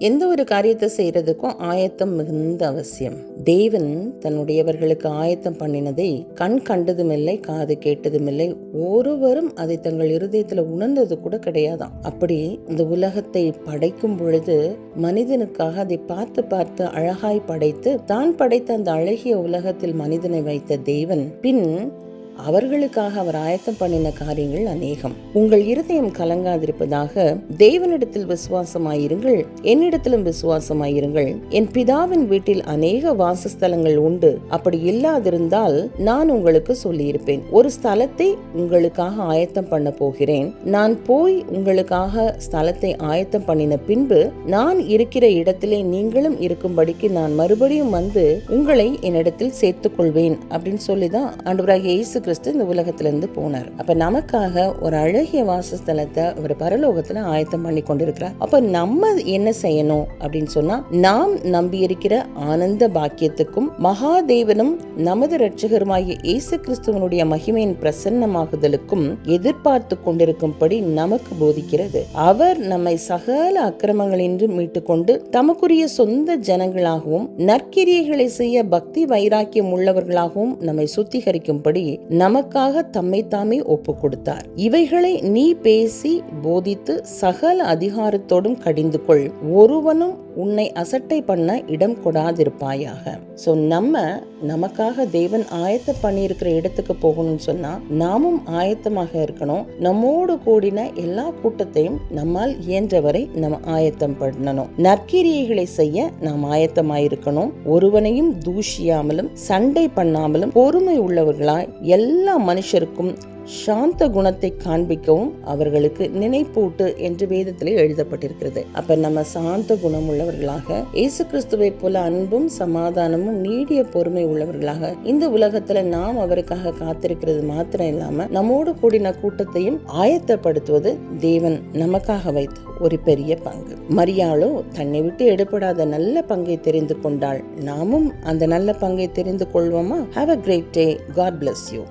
எந்த ஒரு காரியத்தை செய்யறதுக்கும் ஆயத்தம் மிகுந்த அவசியம். தேவன் தன்னுடையவர்களுக்கு ஆயத்தம் பண்ணினதை கண் கண்டதும் இல்லை, காது கேட்டதும் இல்லை, ஒருவரும் அதை தங்கள் இருதயத்துல உணர்ந்தது கூட கிடையாதாம். அப்படி இந்த உலகத்தை படைக்கும் பொழுது மனிதனுக்காக அதை பார்த்து பார்த்து அழகாய் படைத்து தான் படைத்த அந்த அழகிய உலகத்தில் மனிதனை வைத்த தேவன் பின் அவர்களுக்காக அவர் ஆயத்தம் பண்ணின காரியங்கள் அநேகம். உங்கள் இருதயம் கலங்காதிருப்பதாக தேவனிடத்தில் விசுவாசமாயிருங்கள், என்னிடத்திலும் விசுவாசமாயிருங்கள். என் பிதாவின் வீட்டில் அநேக வாசஸ்தலங்கள் உண்டு. அப்படி இல்லாதிருந்தால் நான் உங்களுக்கு சொல்லியிருப்பேன். ஒரு ஸ்தலத்தை உங்களுக்காக ஆயத்தம் பண்ண போகிறேன். நான் போய் உங்களுக்காக ஸ்தலத்தை ஆயத்தம் பண்ணின பின்பு நான் இருக்கிற இடத்திலே நீங்களும் இருக்கும்படிக்கு நான் மறுபடியும் வந்து உங்களை என்னிடத்தில் சேர்த்துக் கொள்வேன் அப்படின்னு சொல்லிதான் ஆண்டவராகிய இயேசு கிறிஸ்து இந்த உலகத்திலிருந்து போனார். அப்ப நமக்காக ஒரு அழகிய வாசஸ்தலத்தை ஒரு பரலோகத்துல ஆயத்தம் பண்ணி கொண்டிருக்கிறார். அப்ப நம்ம என்ன செய்யணும் அப்படின்னு சொன்னா, நாம் நம்பி இருக்கிற ஆனந்த பாக்கியத்துக்கும் மகாதேவனும் நமது இரட்சகருமாகிய இயேசு கிறிஸ்துவனுடைய மகிமையின் பிரசன்னமாகுதலுக்கும் எதிர்பார்த்து கொண்டிருக்கும்படி நமக்கு போதிக்கிறது. அவர் நம்மை சகல அக்கிரமங்களின்றி மீட்டுக்கொண்டு தமக்குரிய சொந்த ஜனங்களாகவும் நற்கிரியைகளை செய்ய பக்தி வைராக்கியம் உள்ளவர்களாகவும் நம்மை சுத்திகரிக்கும்படி நமக்காக தம்மை தாமே ஒப்பு கொடுத்தார். இவைகளை நீ பேசி போதித்து சகல அதிகாரத்தோடும் கடிந்து கொள். ஒருவனும் உன்னை அசட்டை பண்ண இடம் கொடாதிருப்பாயாக. சோ நமக்காக தேவன் ஆயத்த பண்ணி இருக்கிற இடத்துக்கு போகணும்னு சொன்னா நாமும் ஆயத்தமாக இருக்கணும். நம்மோடு கூடின எல்லா கூட்டத்தையும் நம்மால் இயன்றவரை நம்ம ஆயத்தம் பண்ணணும். நற்கிரியைகளை செய்ய நாம் ஆயத்தமாயிருக்கணும். ஒருவனையும் தூஷியாமலும் சண்டை பண்ணாமலும் பொறுமை உள்ளவர்களாய் எல்லா மனுஷருக்கும் சாந்த குணத்தை காண்பிக்கவும் அவர்களுக்கு நினைப்பூட்டு என்று வேதத்திலே எழுதப்பட்டிருக்கிறது. அப்ப நம்ம சாந்த குணம் உள்ளவர்களாக, இயேசு கிறிஸ்துவை போல அன்பும் சமாதானமும் நீடிய பொறுமை உள்ளவர்களாக இந்த உலகத்துல நாம் அவருக்காக காத்திருக்கிறது மாத்திரம் இல்லாம நம்மோடு கூடின கூட்டத்தையும் ஆயத்தப்படுத்துவது தேவன் நமக்காக வைத்த ஒரு பெரிய பங்கு. மரியாளோ தன்னை விட்டு எடுபடாத நல்ல பங்கை தெரிந்து கொண்டாள். நாமும் அந்த நல்ல பங்கை தெரிந்து கொள்வோமா? Have a great day. God bless you.